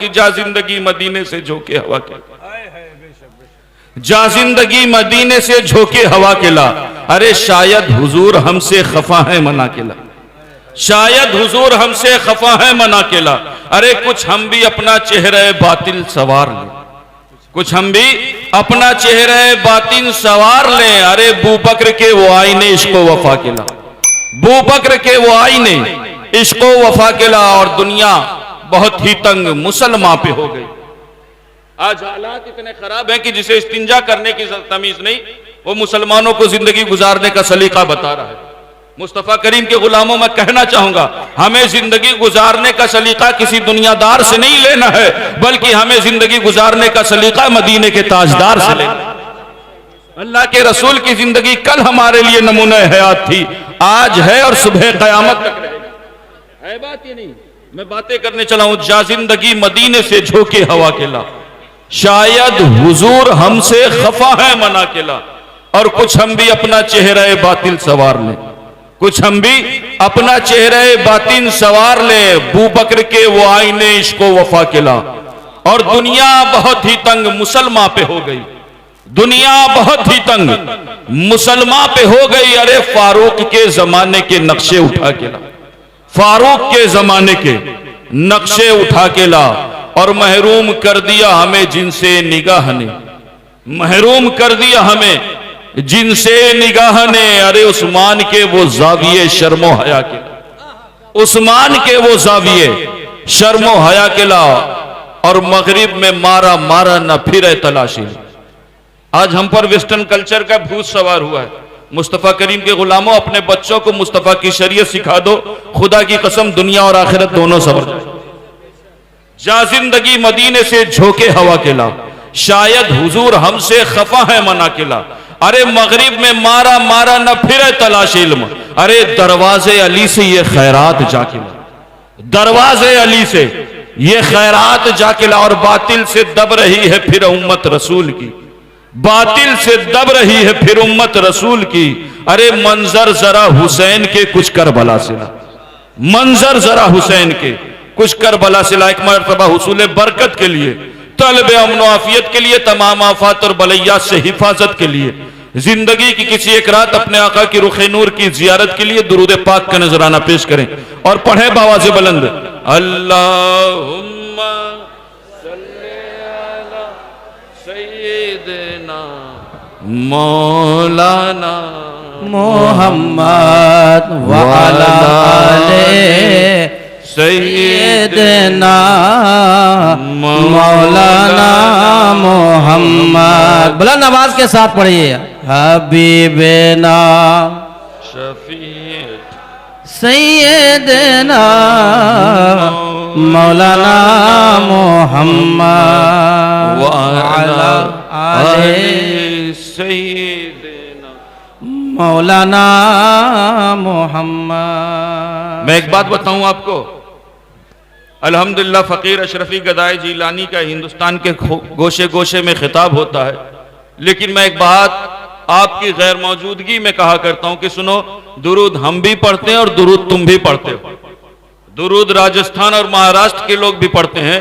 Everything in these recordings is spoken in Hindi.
कि जा जिंदगी मदीने से झोंके हवा के, जा जिंदगी मदीने से झोंके हवा के ला। अरे शायद हुजूर हमसे खफा है मना के ला, शायद हुजूर हमसे खफा है मना के ला। अरे कुछ हम भी अपना चेहरा बातिल सवार लें, कुछ हम भी अपना चेहरा बातिल सवार लें। अरे बू बकर के वो आईने इश्को वफा के ला, बू बकर के वो आईने इश्को वफा के ला। और दुनिया बहुत ही तंग मुसलमान पे हो गई। आज हालात इतने खराब हैं कि जिसे इस्तिंजा करने की तमीज नहीं, वो मुसलमानों को जिंदगी गुजारने का सलीका बता रहा है। मुस्तफा करीम के गुलामों में कहना चाहूंगा, हमें जिंदगी गुजारने का सलीका किसी दुनियादार से नहीं लेना है, बल्कि हमें जिंदगी गुजारने का सलीका मदीने के ताजदार से लेना है। अल्लाह के रसूल की जिंदगी कल हमारे लिए नमूना हयात थी, आज है और सुबह कयामत तक रहेगा। है बात ये नहीं, मैं बातें करने चला हूं। जा जिंदगी मदीने से झोंके हवा के ला, शायद हुजूर हमसे खफा है मना के ला। और कुछ हम भी अपना चेहरा बातिल सवार लें, कुछ हम भी अपना चेहरा बातिल सवार लें। बू बकर के वो आईने इश्को वफा के ला। और दुनिया बहुत ही तंग मुसलमान पे हो गई, दुनिया बहुत ही तंग मुसलमान पे हो गई। अरे फारूक के जमाने के नक्शे उठा के ला, फारूक के जमाने के नक्शे उठा के ला। और महरूम कर दिया हमें जिनसे निगाह ने, महरूम कर दिया हमें जिनसे निगाह ने। अरे उस्मान के वो जाविये शर्मो हया के, उस्मान के वो जाविये शर्मो हया के ला। और मगरिब में मारा मारा न फिरे तलाशी। आज हम पर वेस्टर्न कल्चर का भूत सवार हुआ है। मुस्तफा करीम के गुलामों, अपने बच्चों को मुस्तफा की शरीयत सिखा दो, खुदा की कसम दुनिया और आखिरत दोनों सबर जाए। जा जिंदगी मदीने से झोंके हवा के ला, शायद हुजूर हमसे खफा है मना के ला। अरे मगरिब में मारा मारा न फिरे तलाश इल्म। अरे दरवाजे अली से ये खैरात जाके ला, दरवाजे अली से ये खैरात जाके ला। और बातिल से दब रही है फिर उम्मत रसूल की, बातिल से दब रही है फिर उम्मत रसूल की। अरे मंजर जरा हुसैन के कुछ करबला से ला, मंजर जरा हुसैन के कुछ करबला से ला। एक मरतबा हुसूल बरकत के लिए, तलब अमन आफियत के लिए, तमाम आफात और बलैयात से हिफाजत के लिए, जिंदगी की किसी एक रात अपने आका की रुखे नूर की जियारत के लिए दुरूद पाक का नजराना पेश करें और पढ़े बावाज़े बुलंद, अल्लाहुम्मा सल्ली अला सय्यिदना मौलाना मोहम्मद व अला आले सय्यिदना मौलाना मोहम्मद। बुलंद आवाज के साथ पढ़िए, हबीबना शफीअत सय्यिदना मौलाना मोहम्मद व अला आले सय्यिदना मौलाना मोहम्मद। मैं एक बात बताऊं आपको, अल्हम्दुलिल्लाह फ़कीर अशरफी गदाई जीलानी का हिंदुस्तान के गोशे गोशे में खिताब होता है, लेकिन मैं एक बात आपकी गैर मौजूदगी में कहा करता हूं कि सुनो, दुरूद हम भी पढ़ते हैं और दुरूद तुम भी पढ़ते हो। दुरूद राजस्थान और महाराष्ट्र के लोग भी पढ़ते हैं,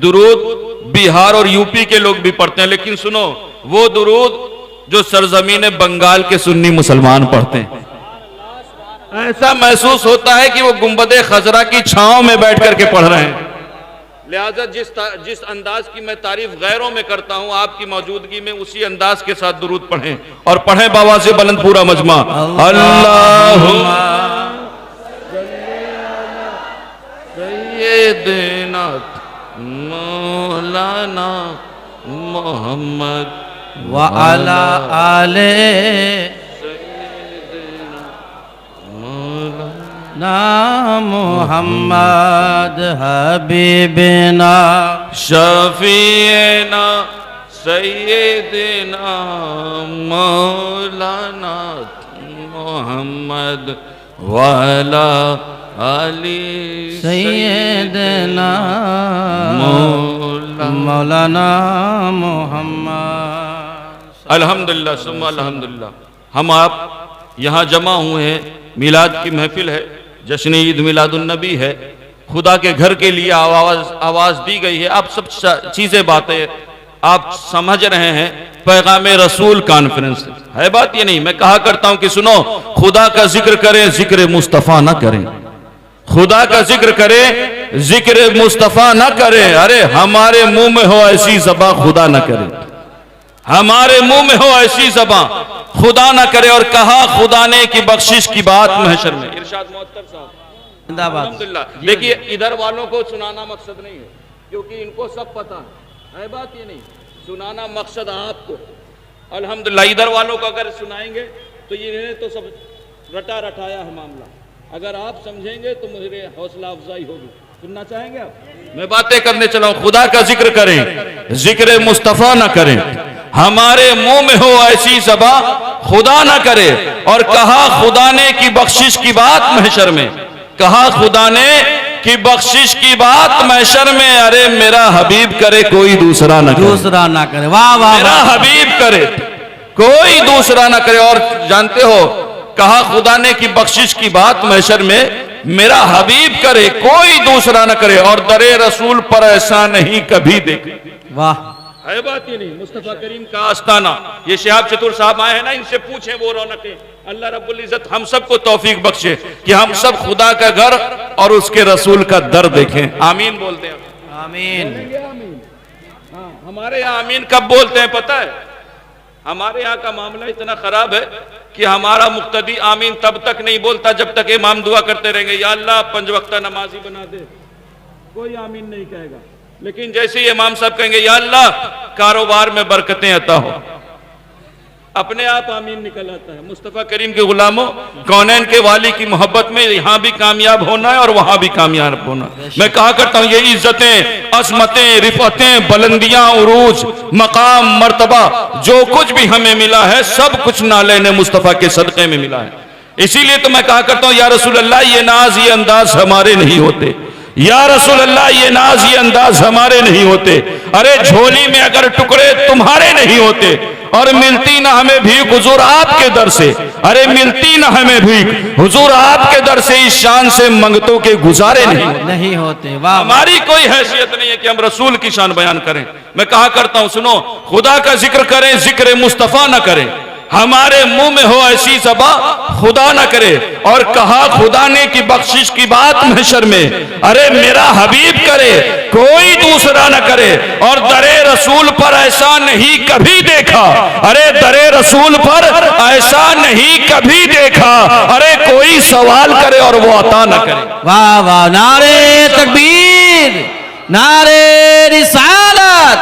दुरूद बिहार और यूपी के लोग भी पढ़ते हैं, लेकिन सुनो, वो दुरूद जो सरजमीन बंगाल के सुन्नी मुसलमान पढ़ते हैं। ऐसा महसूस होता है कि वो गुंबदे खजरा की छांव में बैठ करके पढ़ रहे हैं। लिहाजा जिस अंदाज की मैं तारीफ गैरों में करता हूं, आपकी मौजूदगी में उसी अंदाज के साथ दुरूद पढ़ें और पढ़ें बावाज़े बुलंद पूरा मजमा, अल्लाहुम्मा सय्यिदना मौलाना मोहम्मद व अला आले ना मोहम्मद हबीबना शफीअना सय्यिदना मौलाना मोहम्मद व अला आली सय्यिदना मौलाना मोहम्मद। अल्हम्दुलिल्लाह सुम्मा अल्हम्दुलिल्लाह, हम आप यहाँ जमा हुए हैं, मिलाद की महफिल है, जश्न ईद मिलादुन नबी है। खुदा के घर के लिए आवाज दी गई है। आप सब चीजें बातें आप समझ रहे हैं। पैगाम रसूल कॉन्फ्रेंस है बात ये नहीं। मैं कहा करता हूं कि सुनो, खुदा का जिक्र करें, जिक्र मुस्तफा ना करें। खुदा का जिक्र करें, जिक्र मुस्तफा ना करें। अरे हमारे मुंह में हो ऐसी ज़बां खुदा ना करे, हमारे मुंह में हो ऐसी ज़बां खुदा ना करे। और कहा खुदा ने की बख्शिश की बात महशर में। इरशाद मुअत्तर साहब जिंदाबाद। अल्हम्दुलिल्लाह। देखिए, इधर वालों को सुनाना मकसद नहीं है, क्योंकि इनको सब पता है बात ये नहीं। सुनाना मकसद आपको, अल्हम्दुलिल्लाह। इधर वालों को अगर सुनाएंगे तो ये तो सब रटा रटाया है मामला। अगर आप समझेंगे तो मुझे हौसला अफजाई होगी। सुनना चाहेंगे आप? मैं बातें करने चला हूं। खुदा का जिक्र करें, जिक्र मुस्तफा ना करें। हमारे मुंह में हो ऐसी ज़बां खुदा ना करे। और कहा खुदा ने की बख्शिश की बात महशर में, कहा खुदा ने की बख्शिश की बात महशर में। अरे मेरा हबीब करे, कोई दूसरा ना करे, दूसरा ना करे। वाह वाह। मेरा हबीब करे, कोई दूसरा ना करे। और जानते हो, कहा खुदा ने की बख्शिश की बात महशर में, मेरा हबीब करे, कोई दूसरा ना करे। और दरे रसूल पर ऐसा नहीं कभी देखे। वाह, है बात ही नहीं। मुस्तफा करीम का आस्ताना। ये शिहाब चतुर साहब आए हैं ना, इनसे पूछें वो रौनकें। अल्लाह रब्बुल इज्जत हम सबको तौफीक बख्शे कि हम सब खुदा का घर और उसके रसूल का दर देखें। आमीन बोलते हैं। आमीन। आमीन। हाँ, हमारे यहाँ आमीन कब बोलते हैं पता है? हमारे यहाँ का मामला इतना खराब है कि हमारा मुक्तदी आमीन तब तक नहीं बोलता जब तक इमाम दुआ करते रहेंगे, या अल्लाह 5 वक्ता नमाजी बना दे। कोई आमीन नहीं कहेगा। लेकिन जैसे ही इमाम साहब कहेंगे या अल्लाह कारोबार में बरकतें अता हो, अपने आप आमीन निकल आता है। मुस्तफा करीम के गुलामों, कौनैन के वाली की मोहब्बत में यहां भी कामयाब होना है और वहां भी कामयाब होना। मैं कहा करता हूं, ये इज्जतें, असमतें, रिफतें, बुलंदियां, उरूज, मकाम, मर्तबा जो कुछ भी हमें मिला है, सब कुछ नाले मुस्तफा के सदक़े में मिला है। इसीलिए तो मैं कहा करता हूं, या रसूल अल्लाह ये नाज ये अंदाज हमारे नहीं होते। या रसूल अल्लाह ये नाज ये अंदाज हमारे नहीं होते। अरे झोली में अगर टुकड़े तुम्हारे नहीं होते और मिलती ना हमें भीख हुजूर आपके दर से। अरे मिलती ना हमें भीख हुजूर आपके दर से, इस शान से मंगतों के गुजारे नहीं होते। वाह, हमारी कोई हैसियत नहीं है कि हम रसूल की शान बयान करें। मैं कहा करता हूं, सुनो, खुदा का जिक्र करें, जिक्र मुस्तफा ना करें। हमारे मुंह में हो ऐसी ज़बां खुदा ना करे। और कहा खुदा ने की बख्शिश की बात महशर में, अरे मेरा हबीब करे, कोई दूसरा ना करे। और दरे रसूल पर ऐसा नहीं कभी देखा। अरे दरे रसूल पर ऐसा नहीं कभी देखा। अरे कोई सवाल करे और वो अता ना करे। वाह वाह। नारे तकबीर, नारे रिसालत,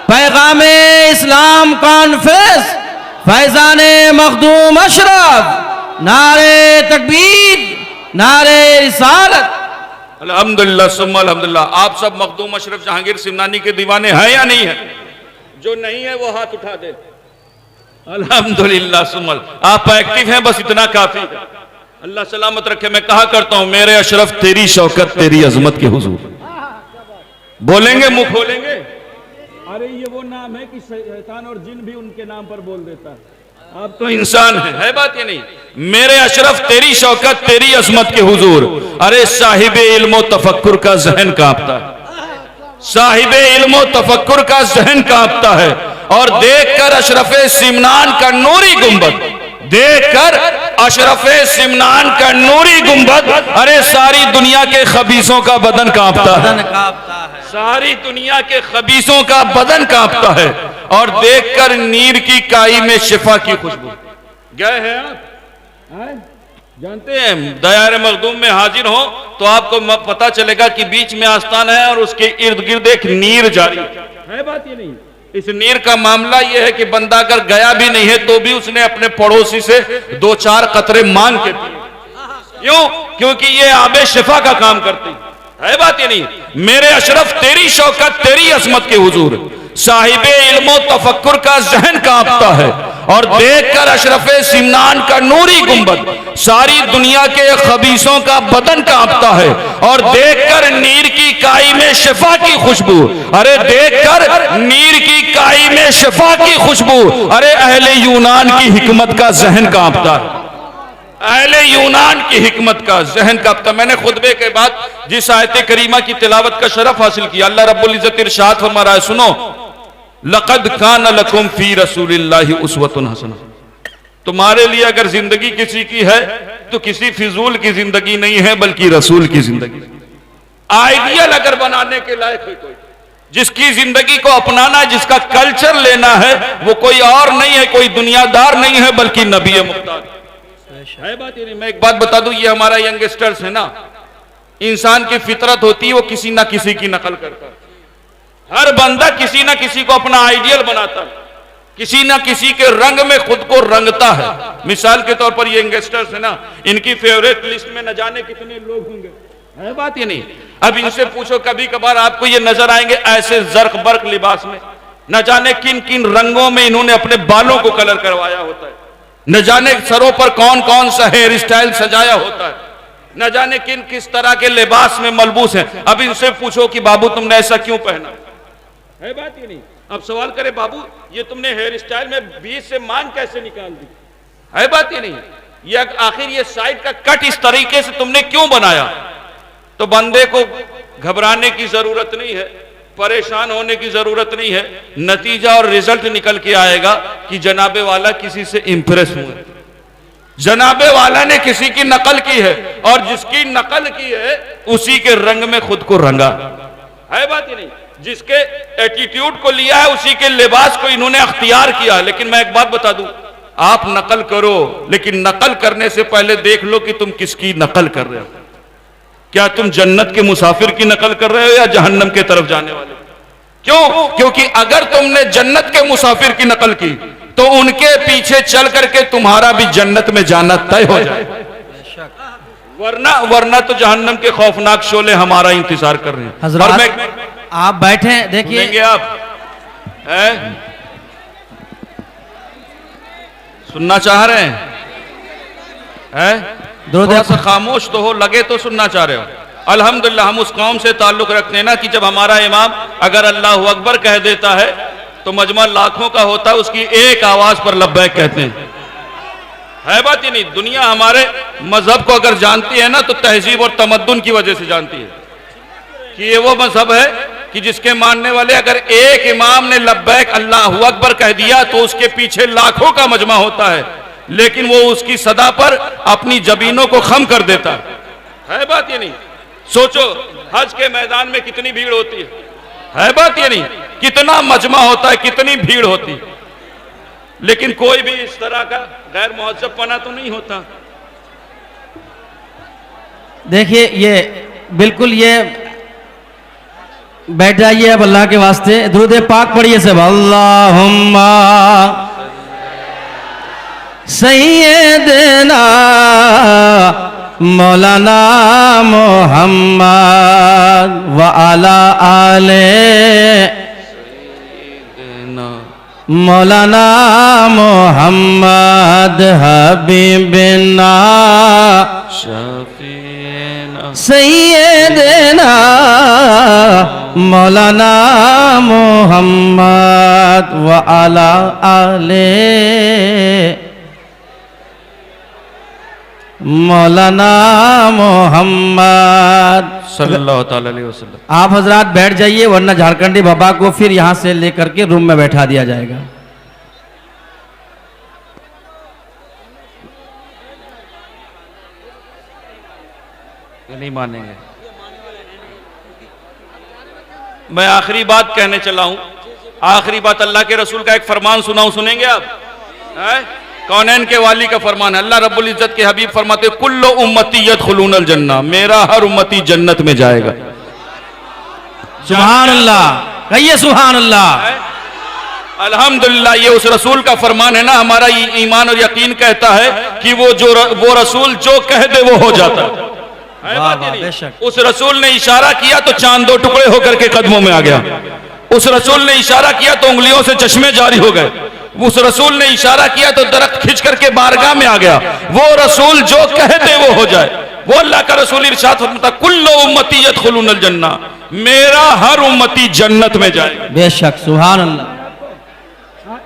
पैगामे इस्लाम कॉन्फ्रेंस, फैजाने मखदूम अशरफ, नारे तकबीर, नारे रिसालत। अल्हम्दुलिल्लाह सुम्मा अल्हम्दुलिल्लाह। आप सब मखदूम अशरफ जहांगीर सिमनानी के दीवाने हैं या नहीं है? जो नहीं है वो हाथ उठा दे। अल्हम्दुलिल्लाह सुम्मा। आप एक्टिव हैं, बस इतना काफी है। अल्लाह सलामत रखे। मैं कहा करता हूं, मेरे अशरफ तेरी शौकत तेरी अजमत के हुजूर। बोलेंगे, मुंह खोलेंगे। अरे ये वो नाम है कि शैतान और जिन भी उनके नाम पर बोल देता है। आप तो इंसान है बात ये नहीं। मेरे अशरफ तेरी शौकत तेरी अजमत के हुजूर। अरे साहिबे इल्मो तफक्कुर का जहन कांपता है, साहिबे इल्मो तफक्कुर का जहन कांपता है। और देखकर अशरफे सिमनान का नूरी गुंबद, देखकर अशरफे सिमनान का नूरी गुंबद, अरे सारी दुनिया के खबीसों का बदन कांपता है, सारी दुनिया के खबीसों का बदन कांपता है। और देखकर नीर की काई में शिफा की खुशबू। गए हैं आप? जानते हैं, दयार मखदूम में हाजिर हो तो आपको पता चलेगा कि बीच में आस्थान है और उसके इर्द गिर्द एक नीर जारी है। बात ये नहीं, इस नीर का मामला यह है कि बंदा अगर गया भी नहीं है तो भी उसने अपने पड़ोसी से 2-4 कतरे मांग के पिए। क्यों? क्योंकि ये आबे शिफा का काम करती है। बात ये नहीं। मेरे अशरफ तेरी शौकत तेरी अजमत के हुजूर। साहिबे इल्मो तफक्कुर का जहन कांपता है। और देखकर अशरफे सिमनान का नूरी गुंबद, सारी दुनिया के खबीसों का बदन कांपता है। और देखकर नीर की काई में शिफा की खुशबू, अरे देखकर नीर की काई में शिफा की खुशबू, अरे अहले यूनान की हिकमत का जहन कांपता है। अहले यूनान की हिकमत का, जहन का। अब मैंने खुतबे के बाद जिस आयत करीमा की तिलावत का शरफ हासिल किया, अल्लाह रब्बुल इज्जत इरशाद फरमा रहा है, सुनो, लक़द कान लकुम फी रसूलिल्लाहि उस्वतुन हसना। तुम्हारे लिए अगर जिंदगी किसी की है तो किसी फिजूल की जिंदगी नहीं है, बल्कि रसूल की जिंदगी। आइडियल अगर बनाने के लायक है कोई, जिसकी जिंदगी को अपनाना है, जिसका कल्चर लेना है, वो कोई और नहीं है, कोई दुनियादार नहीं है, बल्कि नबी मुख्तार है। बात ये नहीं, मैं एक बात बता दूं, ये हमारा यंगस्टर्स है ना, इंसान की फितरत होती है वो किसी ना किसी की नकल करता है। हर बंदा किसी ना किसी को अपना आइडियल बनाता है, किसी ना किसी के रंग में खुद को रंगता है। मिसाल के तौर पर ये यंगस्टर्स है ना, इनकी फेवरेट लिस्ट में न जाने कितने लोग होंगे, है बात ये नहीं। अब इनसे पूछो, कभी कभार आपको ये नजर आएंगे ऐसे जर्क बर्क लिबास में, न जाने किन किन रंगों में इन्होंने अपने बालों को कलर करवाया होता है, न जाने सरों पर कौन कौन सा हेयर स्टाइल सजाया होता है, न जाने किस तरह के लिबास में मलबूस हैं। अब इनसे पूछो कि बाबू तुमने ऐसा क्यों पहना, है बात ये नहीं। अब सवाल करे, बाबू ये तुमने हेयर स्टाइल में बीच से मांग कैसे निकाल दी, है बात ये नहीं। ये आखिर ये साइड का कट इस तरीके से तुमने क्यों बनाया। तो बंदे को घबराने की जरूरत नहीं है, परेशान होने की जरूरत नहीं है। नतीजा और रिजल्ट निकल के आएगा कि जनाबे वाला किसी से इंप्रेस हुए, जनाबे वाला ने किसी की नकल की है, और जिसकी नकल की है उसी के रंग में खुद को रंगा, है बात ही नहीं। जिसके एटीट्यूड को लिया है, उसी के लिबास को इन्होंने अख्तियार किया। लेकिन मैं एक बात बता दूं, आप नकल करो, लेकिन नकल करने से पहले देख लो कि तुम किसकी नकल कर रहे हो। क्या तुम जन्नत के मुसाफिर की नकल कर रहे हो या जहन्नम के तरफ जाने वाले? क्यों? क्योंकि अगर तुमने जन्नत के मुसाफिर की नकल की तो उनके पीछे चल करके तुम्हारा भी जन्नत में जाना तय हो जाए, वरना तो जहन्नम के खौफनाक शोले हमारा इंतजार कर रहे हैं। हज़रात आप बैठे देखिए, आप है? सुनना चाह रहे हैं? थोड़ा सा खामोश तो हो, लगे तो सुनना चाह रहे हो। अल्हम्दुलिल्लाह हम उस कौम से ताल्लुक रखते हैं ना कि जब हमारा इमाम अगर अल्लाहु अकबर कह देता है तो मजमा लाखों का होता है, उसकी एक आवाज पर लब्बैक कहते हैं, है बात ही नहीं। दुनिया हमारे मजहब को अगर जानती है ना तो तहजीब और तमद्दुन की वजह से जानती है कि ये वो मजहब है कि जिसके मानने वाले अगर एक इमाम ने लब्बैक अल्लाहु अकबर कह दिया तो उसके पीछे लाखों का मजमा होता है, लेकिन वो उसकी सदा पर अपनी जबीनों को खम कर देता है बात ये नहीं। सोचो हज के मैदान में कितनी भीड़ होती है बात ये नहीं, कितना मजमा होता है, कितनी भीड़ होती, लेकिन कोई भी इस तरह का गैर मुहज्जब पना तो नहीं होता। देखिए ये बिल्कुल, ये बैठ जाइए अब अल्लाह के वास्ते, दुरूद पाक पढ़िए सब। अल्लाहुम्मा सैयदना मौलाना मोहम्मद व अला आले मौलाना मोहम्मद हबीबना सैयदना मौलाना मोहम्मद व अला आले मौलाना मोहम्मद सल्लल्लाहु ताला अलैहि वसल्लम। आप हजरात बैठ जाइए, वरना झारखंडी बाबा को फिर यहां से लेकर के रूम में बैठा दिया जाएगा। नहीं मानेंगे। मैं आखिरी बात कहने चला हूं, आखिरी बात अल्लाह के रसूल का एक फरमान सुनाऊं, सुनेंगे आप? कौनैन के वाली का फरमान है। अल्लाह रब्बुल इज्जत के हबीब फरमाते कुल्लु उम्मती यदखुलूनल जन्नह, मेरा हर उम्मती जन्नत में जाएगा। सुभान अल्लाह, कहिए सुभान अल्लाह। अल्हम्दुलिल्लाह, ये उस रसूल का फरमान है ना। हमारा ईमान और यकीन कहता है कि वो रसूल जो कह दे वो हो जाता है। उस रसूल ने इशारा किया तो चांद दो टुकड़े होकर के कदमों में आ गया। उस रसूल ने इशारा किया तो उंगलियों से चश्मे जारी हो गए। उस रसूल ने इशारा किया तो दरख्त खिंच करके बारगाह में आ गया। वो रसूल जो कह दे वो हो जाए। वो अल्लाह का रसूल इरशाद फरमाता कुल्लु उम्मती यदखुलूनल जन्नह, मेरा हर उम्मती जन्नत में जाएगा। बेशक सुभान अल्लाह।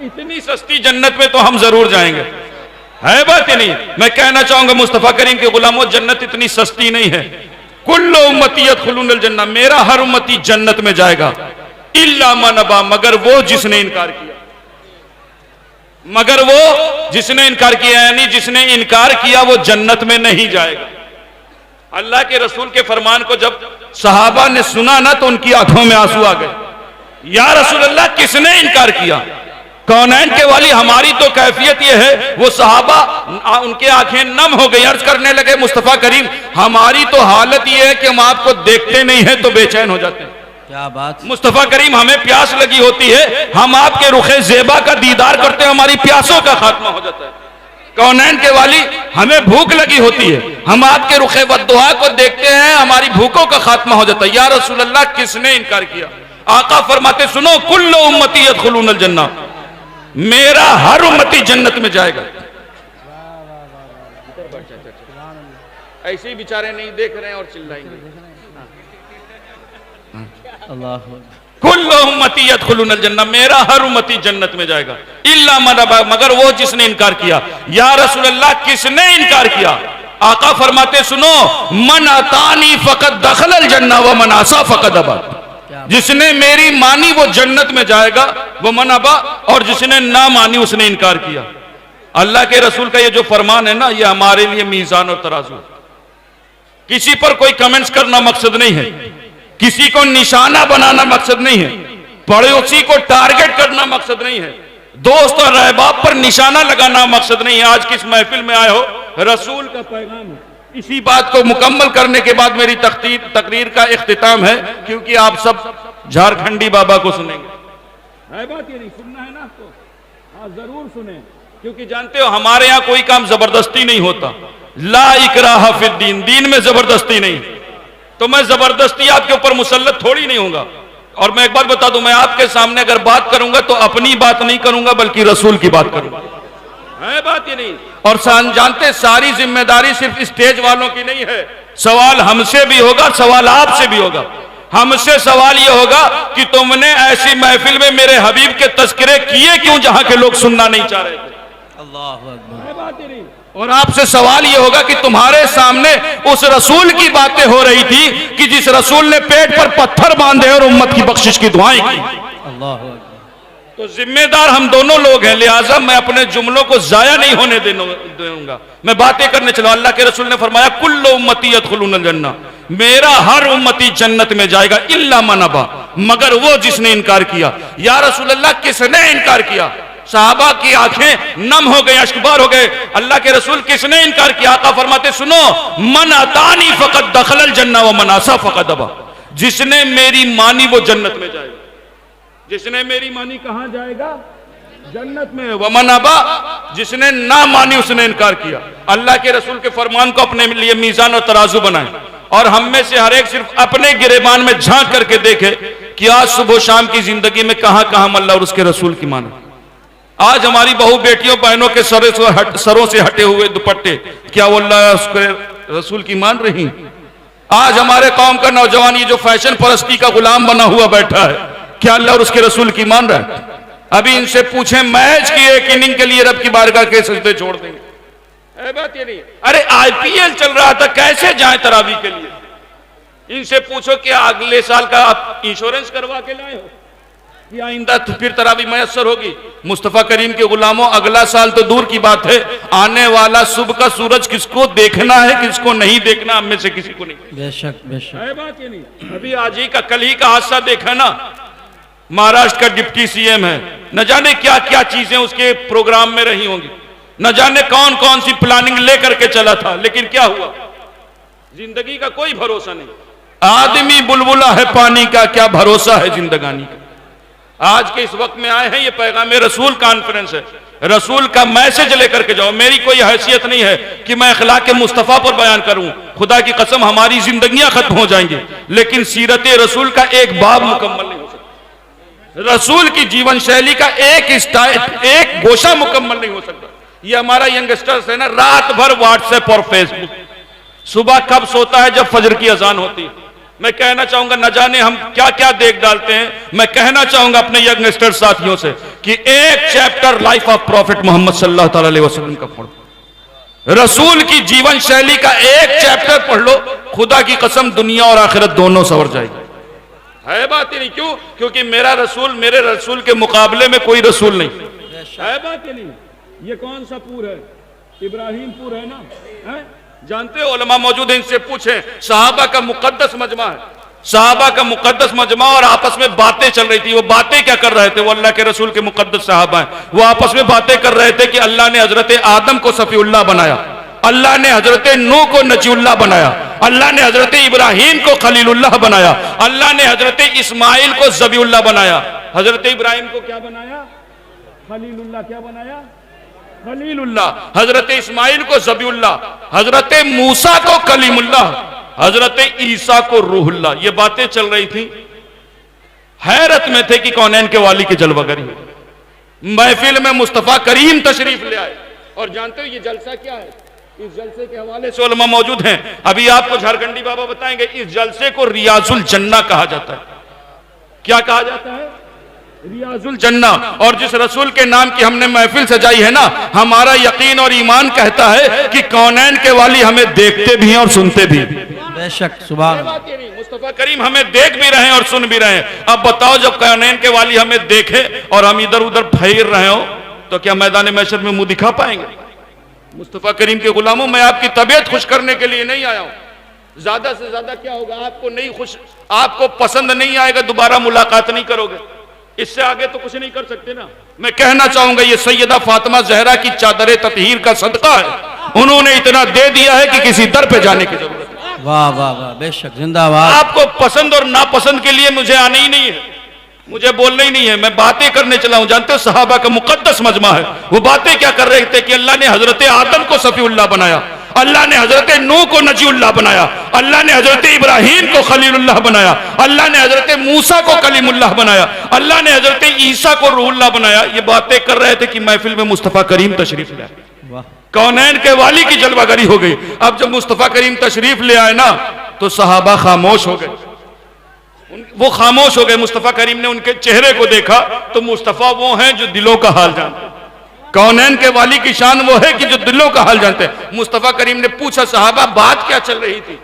इतनी सस्ती जन्नत में तो हम जरूर जाएंगे, है बात ही नहीं। मैं कहना चाहूंगा मुस्तफा करीम के गुलामों, जन्नत इतनी सस्ती नहीं है। कुल्लु उम्मती यदखुलूनल जन्नह, मेरा हर उम्मती जन्नत में जाएगा, इल्ला मन अबा, मगर वो जिसने इनकार किया। मगर वो जिसने इनकार किया, यानी जिसने इनकार किया वो जन्नत में नहीं जाएगा। अल्लाह के रसूल के फरमान को जब सहाबा ने सुना ना तो उनकी आंखों में आंसू आ गए। या रसूल अल्लाह, किसने इनकार किया? कौनैन के वाली हमारी तो कैफियत ये है, वो सहाबा उनके आंखें नम हो गई, अर्ज करने लगे मुस्तफा करीम हमारी तो हालत ये है कि हम आपको देखते नहीं है तो बेचैन हो जाते हैं। क्या बात। मुस्तफा करीम हमें प्यास लगी होती है, हम आपके रुखे ज़ेबा का दीदार करते हैं, हमारी प्यासों का खात्मा हो जाता है। कौनैन के वाली हमें भूख लगी होती है, हम आपके रुखे बद्दुआ को देखते हैं, हमारी भूखों का खात्मा हो जाता है। या रसूल अल्लाह, किसने इनकार किया? आका फरमाते सुनो, कुल्लु उम्मती यदखुलूनल जन्नह, मेरा हर उम्मती जन्नत में जाएगा। ऐसे ही बेचारे नहीं देख रहे हैं और चिल्लाएंगे। अल्लाह। कुल्लु उम्मती यदखुलूनल जन्नह, मेरा हर उम्मती जन्नत में जाएगा, इल्ला मन अबा, मगर वो जिसने इनकार किया। या रसूल अल्लाह, किसने इनकार किया? आका फरमाते सुनो, मन अतानी फकत दखलल जन्नह व मन आसा फकत अबा, जिसने मेरी मानी वो जन्नत में जाएगा, वो मन अबा, और जिसने ना मानी उसने इनकार किया। अल्लाह के रसूल का ये जो फरमान है ना, ये हमारे लिए मीजान और तराजू। किसी पर कोई कमेंट्स करना मकसद नहीं है, किसी को निशाना बनाना मकसद नहीं है, पड़ोसी को टारगेट करना मकसद नहीं है, दोस्त और रहबाब पर निशाना लगाना मकसद नहीं है। आज किस महफिल में आए हो, रसूल का पैगाम है। इसी बात को मुकम्मल करने के बाद मेरी तकरीर का इख्तिताम है, क्योंकि आप सब झारखंडी बाबा को सुनेंगे। है बात ये नहीं, सुनना है ना आपको? हाँ जरूर सुने, क्योंकि जानते हो हमारे यहाँ कोई काम जबरदस्ती नहीं होता। ला इकराहा फिद्दीन, दीन में जबरदस्ती नहीं। तो मैं जबरदस्ती आपके ऊपर मुसल्लत थोड़ी नहीं होगा। और मैं एक बात बता दूं, मैं आपके सामने अगर बात करूंगा तो अपनी बात नहीं करूंगा, बल्कि रसूल की बात करूंगा। है बात ये नहीं। और जानते, सारी जिम्मेदारी सिर्फ स्टेज वालों की नहीं है, सवाल हमसे भी होगा, सवाल आपसे भी होगा। हमसे सवाल ये होगा कि तुमने ऐसी महफिल में मेरे हबीब के तस्करे किए क्यों जहां के लोग सुनना नहीं चाह रहे थे। अल्लाह अकबर। बात ही नहीं। और आपसे सवाल ये होगा कि तुम्हारे सामने उस रसूल की बातें हो रही थी कि जिस रसूल ने पेट पर पत्थर बांधे और उम्मत की बख्शिश की दुआएं की। अल्लाह अकबर। तो जिम्मेदार हम दोनों लोग हैं, लिहाजा मैं अपने जुमलों को जाया नहीं होने दूंगा। मैं बातें करने चला। अल्लाह के रसूल ने फरमाया कुल्लु उम्मती यदखुलूनल जन्नह, मेरा हर उम्मती जन्नत में जाएगा, इल्ला मन अबा, मगर वो जिसने इनकार किया। या रसूल अल्लाह, किसने इनकार किया? साहबा की आंखें नम हो गई, अश्कबार हो गए। अल्लाह के रसूल, किसने इनकार किया? आका फरमाते सुनो, मन अतानी फकत दखलल जन्नह व मन आसा फकत अबा, जिसने मेरी मानी वो जन्नत में जाएगा। जिसने मेरी मानी कहां जाएगा? जन्नत में। व मन अबा, जिसने ना मानी उसने इनकार किया। अल्लाह के रसूल के फरमान को अपने लिए मीजान और तराजू बनाए, और हम में से हर एक सिर्फ अपने गिरेबान में झांक करके देखे कि आज सुबह शाम की जिंदगी में कहां कहां अल्लाह और उसके रसूल की माने। आज हमारी बहू बेटियों बहनों के सरों से हटे हुए दुपट्टे, क्या वो अल्लाह उसके रसूल की मान रही? आज हमारे कौम का नौजवान ये जो फैशन परस्ती का गुलाम बना हुआ बैठा है, क्या अल्लाह और उसके रसूल की मान रहा है? अभी इनसे पूछें, मैच की एक इनिंग के लिए रब की बारगाह के सजदे छोड़ देंगे? है बात ये नहीं। अरे आईपीएल चल रहा था, कैसे जाए तरावी के लिए? इनसे पूछो कि अगले साल का आप इंश्योरेंस करवा के लाए हो कि आइंदा तो फिर तरावी मैसर होगी? मुस्तफा करीम के गुलामों, अगला साल तो दूर की बात है, आने वाला सुबह का सूरज किसको देखना है किसको नहीं देखना, हम में से किसी को नहीं। बेशक बेशक। है बात ये नहीं। अभी आज ही का कल ही का हादसा देखा ना, महाराष्ट्र का डिप्टी सीएम है, न जाने क्या क्या चीजें उसके प्रोग्राम में रही होंगी, न जाने कौन कौन सी प्लानिंग लेकर के चला था, लेकिन क्या हुआ? जिंदगी का कोई भरोसा नहीं। आदमी बुलबुला है पानी का, क्या भरोसा है जिंदगानी का। आज के इस वक्त में आए हैं, ये पैगाम रसूल कॉन्फ्रेंस है, रसूल का मैसेज लेकर के जाओ। मेरी कोई हैसियत नहीं है कि मैं अखलाक मुस्तफ़ा पर बयान करूं, खुदा की कसम हमारी जिंदगियां खत्म हो जाएंगी, लेकिन सीरत रसूल का एक बाब मुकम्मल नहीं हो सकता, रसूल की जीवन शैली का एक स्टाइल, एक गोशा मुकम्मल नहीं हो सकता। ये हमारा यंगस्टर्स है ना, रात भर व्हाट्सएप और फेसबुक, सुबह कब सोता है? जब फजर की अजान होती है। मैं कहना चाहूंगा, न जाने हम क्या क्या देख डालते हैं। मैं कहना चाहूंगा अपने यंगस्टर साथियों से कि एक chapter life of prophet Muhammad सल्लल्लाहु अलैहि वसल्लम का पढ़ो, रसूल की जीवन शैली का एक चैप्टर पढ़ लो, खुदा की कसम दुनिया और आखिरत दोनों सवर जाएगी। है बात ही नहीं। क्यों? क्योंकि मेरा रसूल, मेरे रसूल के मुकाबले में कोई रसूल नहीं। है बात ही नहीं। ये कौन सा पूर है? इब्राहिम पूर है ना? है? जानते हो, उलमा मौजूद है, इनसे पूछे। सहाबा का मुकद्दस मजमा है, सहाबा का मुकद्दस मजमा, और आपस में बातें चल रही थी। वो बातें क्या कर रहे थे? वो अल्लाह के रसूल के मुकद्दस सहाबा हैं। वो आपस में बातें कर रहे थे कि अल्लाह ने हजरत आदम को सफीउल्लाह बनाया, अल्लाह ने हजरत नूह को नजीउल्लाह बनाया, अल्लाह ने हजरत इब्राहिम को खलीलुल्लाह बनाया, अल्लाह ने हजरत इस्माइल को ज़बीउल्लाह बनाया। हजरत इब्राहिम को क्या बनाया? खलीलुल्लाह। क्या बनाया? खलीलुल्लाह। हजरत इस्माइल को ज़बीउल्लाह, हजरत मूसा को कलीमुल्लाह, हजरत ईसा को रूहुल्लाह। ये बातें चल रही थी। हैरत में थे कि कौनैन के वाली के जलवागरी महफिल में मुस्तफा करीम तशरीफ ले आए। और जानते हो ये जलसा क्या है? इस जलसे के हवाले से उलमा मौजूद हैं, अभी आपको झारखंडी बाबा बताएंगे। इस जलसे को रियाजुल जन्ना कहा जाता है। क्या कहा जाता है? रियाजुल जन्ना। और जिस रसूल के नाम की हमने महफिल सजाई है ना, हमारा यकीन और ईमान कहता है कि कौनैन के वाली हमें देखते भी हैं और सुनते भी। बेशक, सुभान अल्लाह। मुस्तफा करीम हमें देख भी रहे हैं और सुन भी रहे हैं। अब बताओ, जब कौनैन के वाली हमें देखे और हम इधर उधर फैर रहे हो, तो क्या मैदान महशर में मुंह दिखा पाएंगे? मुस्तफा करीम के गुलामों, मैं आपकी तबीयत खुश करने के लिए नहीं आया हूं। ज्यादा से ज्यादा क्या होगा? आपको नहीं खुश, आपको पसंद नहीं आएगा, दोबारा मुलाकात नहीं करोगे। इससे आगे तो कुछ नहीं कर सकते ना। मैं कहना चाहूंगा, ये सैयदा फातिमा जहरा की चादर ततहीर का सदका है। उन्होंने इतना दे दिया है कि किसी दर पे जाने की जरूरत नहीं। वाह वाह वाह, बेशक, जिंदाबाद। आपको पसंद और नापसंद के लिए मुझे आना ही नहीं है, मुझे बोलना ही नहीं है, मैं बातें करने चला हूं। जानते हो, सहाबा का मुकद्दस मजमा है। वो बातें क्या कर रहे थे कि अल्लाह ने हजरत आदम को सफीउल्लाह बनाया, अल्लाह ने हजरत नूह को नजीउल्लाह बनाया, अल्लाह ने हजरत इब्राहिम को खलीलुल्लाह बनाया, अल्लाह ने हजरत मूसा को कलीमुल्लाह बनाया, अल्लाह ने हजरत ईसा को रूहुल्लाह बनाया। ये बातें कर रहे थे कि महफिल में मुस्तफा करीम तशरीफ ले आए, कौनैन के वाली की जलवागरी हो गई। अब जब मुस्तफा करीम तशरीफ ले आए ना, तो सहाबा खामोश हो गए। वो खामोश हो गए। मुस्तफा करीम ने उनके चेहरे को देखा तो मुस्तफा वो हैं जो दिलों का हाल जानते हैं। कौनैन के वाली की शान वो है कि जो दिलों का हाल जानते हैं। मुस्तफा करीम ने पूछा, सहाबा बात क्या चल रही थी,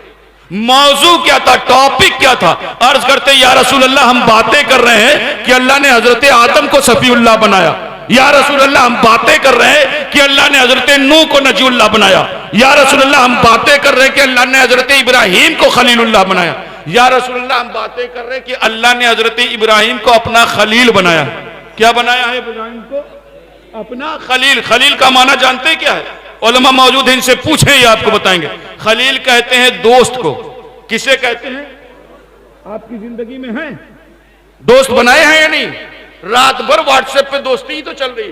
मौजू क्या था, टॉपिक क्या था? अर्ज करते, या रसूल अल्लाह, हम बातें कर रहे हैं कि अल्लाह ने हजरत आदम को सफीउल्लाह बनाया। या रसूल अल्लाह, हम बातें कर रहे हैं कि अल्लाह ने हजरत नूह को नजीउल्लाह बनाया। या रसूल अल्लाह, हम बातें कर रहे हैं कि अल्लाह ने हजरत इब्राहिम को खलीलुल्लाह बनाया। या रसूल अल्लाह, हम बातें कर रहे हैं कि अल्लाह ने हजरत इब्राहिम को अपना खलील बनाया। क्या बनाया है? इब्राहिम को अपना खलील। खलील का माना जानते हैं क्या है? उलमा मौजूद हैं, इनसे पूछें, ये आपको बताएंगे। खलील कहते हैं दोस्त को। किसे कहते हैं? आपकी जिंदगी में है दोस्त बनाए हैं या नहीं? रात भर व्हाट्सएप पे दोस्ती ही तो चल रही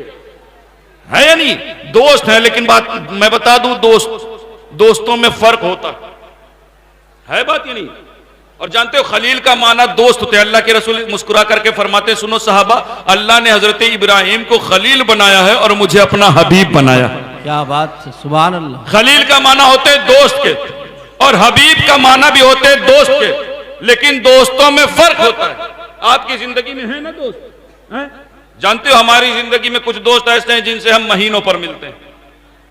है या नहीं? दोस्त है, लेकिन बात मैं बता दूं, दोस्तों में फर्क होता है बात ही नहीं। और जानते हो, खलील का माना दोस्त होते हैं। अल्लाह के रसूल मुस्कुरा करके फरमाते, सुनो सहाबा, अल्लाह ने हजरत इब्राहिम को खलील बनाया है और मुझे अपना हबीब बनाया। क्या बात, सुभान अल्लाह। खलील का माना होते हैं दोस्त के, और हबीब का माना भी होते हैं दोस्त के, लेकिन दोस्तों में फर्क होता है। आपकी जिंदगी में है ना दोस्त? है? जानते हो, हमारी जिंदगी में कुछ दोस्त ऐसे हैं जिनसे हम महीनों पर मिलते हैं,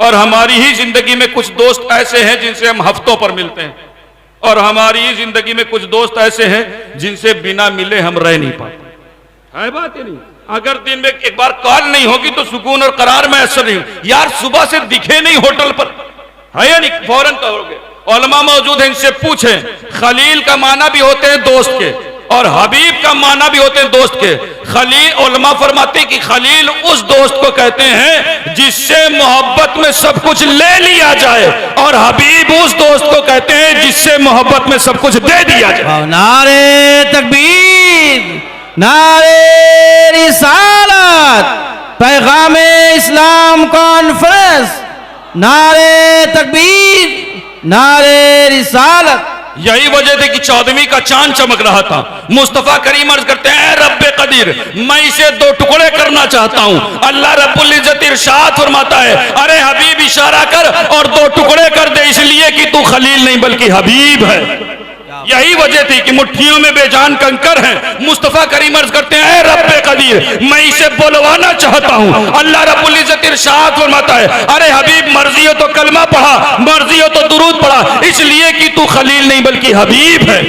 और हमारी ही जिंदगी में कुछ दोस्त ऐसे हैं जिनसे हम हफ्तों पर मिलते हैं, और हमारी ही जिंदगी में कुछ दोस्त ऐसे हैं जिनसे बिना मिले हम रह नहीं पाते। है बात ही नहीं। अगर दिन में एक बार कॉल नहीं होगी तो सुकून और करार में असर नहीं। यार सुबह से दिखे नहीं होटल पर, है या नहीं, फौरन कहोगे। उलमा मौजूद हैं, इनसे पूछें। खलील का माना भी होते हैं दोस्त के, और हबीब का माना भी होते हैं दोस्त के। खलील, उलमा फरमाते हैं कि खलील उस दोस्त को कहते हैं जिससे मोहब्बत में सब कुछ ले लिया जाए, और हबीब उस दोस्त को कहते हैं जिससे मोहब्बत में सब कुछ दे दिया जाए। नारे तकबीर, नारे रिसालत, पैगामे इस्लाम कॉन्फ्रेंस, नारे तकबीर, नारे रिसालत। यही वजह थी कि 14वीं का चांद चमक रहा था। मुस्तफा करीम अर्ज करते हैं, रब्बे कदीर, मैं इसे 2 टुकड़े करना चाहता हूं। अल्लाह रब्बुल इज्जत इरशाद फरमाता है, अरे हबीब इशारा कर और 2 टुकड़े कर दे, इसलिए कि तू खलील नहीं बल्कि हबीब है। यही वजह थी कि मुट्ठियों में बेजान कंकर हैं। मुस्तफा करीम अर्ज करते हैं, रब्बे कदीर, मैं इसे बुलवाना चाहता चाहता हूँ। अल्लाह रब्बुल इज्जत इरशाद फरमाता है, अरे हबीब मर्जी हो तो कलमा पढ़ा, मर्जी हो तो दुरूद पढ़ा, इसलिए कि तू खलील नहीं बल्कि हबीब है।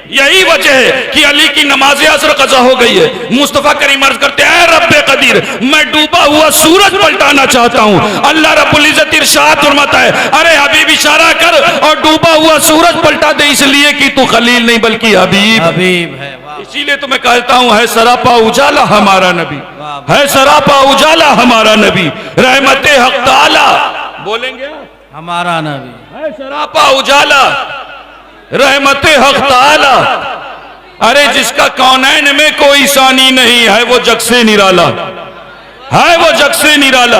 यही वजह है कि अली की नमाज असर कज़ा हो गई है। मुस्तफ़ा करीम अर्ज करते हैं, रब्बे कदीर, मैं डूबा हुआ सूरज पलटाना चाहता हूँ। अल्लाह रब्बुल इज्जत इरशाद फरमाता है, अरे हबीब इशारा कर और डूबा हुआ सूरज पलटा दे, इसलिए कि तू खलील नहीं बल्कि हबीब है। इसीलिए तो मैं कहता हूँ, है सरापा उजाला हमारा नबी, है सरापा उजाला हमारा नबी, रहमते हक ताला, बोलेंगे हमारा नबी, है सरापा उजाला रहमते हक ताला। अरे जिसका कौनैन में कोई सानी नहीं है, वो जग से निराला है, वो जग से निराला।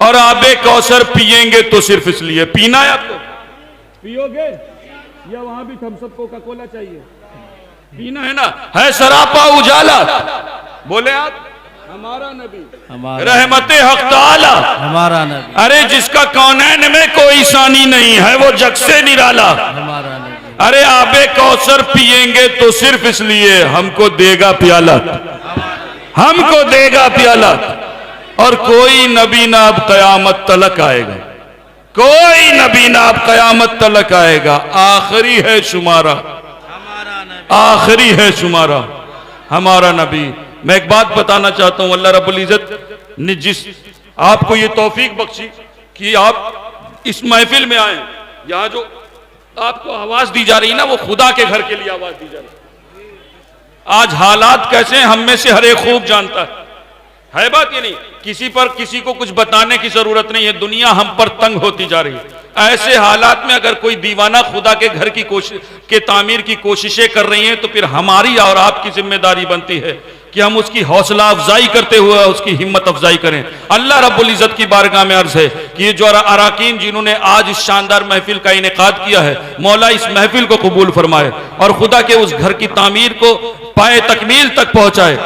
और आबे कौसर पिएंगे तो सिर्फ इसलिए, पीना है आपको, पियोगे या वहां भी थम्स अप कोका कोला चाहिए, पीना है ना। है सरापा उजाला, बोले आप, हमारा नबी रहमते हक ताला, हमारा नबी। अरे जिसका कौनैन में कोई सानी नहीं है, वो जग से निराला, हमारा नबी। अरे आबे कौसर पिएंगे तो सिर्फ इसलिए, हमको देगा प्याला, हमको देगा प्याला। और कोई नबी ना अब कयामत तलक आएगा, कोई नबी ना अब कयामत तलक आएगा, आखिरी है शुमारा, आखिरी है शुमारा, हमारा नबी। मैं एक बात बताना चाहता हूं, अल्लाह रब्बुल इज्जत ने जिस आपको ये तौफीक बख्शी कि आप इस महफिल में आए, यहां जो आपको आवाज दी जा रही ना, वो खुदा के घर के लिए आवाज दी जा रही। आज हालात कैसे हैं हम में से हर एक खूब जानता है बात ये नहीं, किसी पर किसी को कुछ बताने की जरूरत नहीं है। दुनिया हम पर तंग होती जा रही है। ऐसे हालात में अगर कोई दीवाना खुदा के घर की तामीर की कोशिशें कर रही हैं, तो फिर हमारी और आपकी जिम्मेदारी बनती है कि हम उसकी हौसला अफजाई करते हुए उसकी हिम्मत अफजाई करें। अल्लाह रब्बुल इज्जत की बारगाह में अर्ज है कि ये जो अराकीन जिन्होंने आज इस शानदार महफिल का इनेकाद किया है, मौला इस महफिल को कबूल फरमाए और खुदा के उस घर की तामीर को पाए तकमील तक पहुंचाए।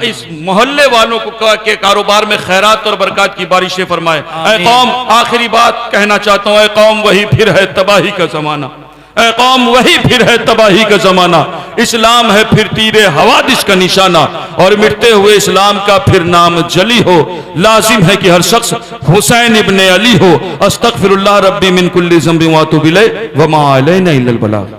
इस मोहल्ले वालों को के कारोबार में खैरात और बरकत की बारिशें फरमाए। ऐ कौम, आखिरी बात कहना चाहता हूं, ऐ कौम वही फिर है तबाही का जमाना, ऐ कौम वही फिर है तबाही का जमाना। इस्लाम है फिर तीरे हवादिस का निशाना, और मिटते हुए इस्लाम का फिर नाम जली हो। लाजिम है कि हर शख्स हुसैन इब्ने अली हो। अस्तगफिरुल्लाह रब्बी मिन कुल्ली ज़ंबिन व अतूबु इलैह व मा अलैना इल्लल बलाग।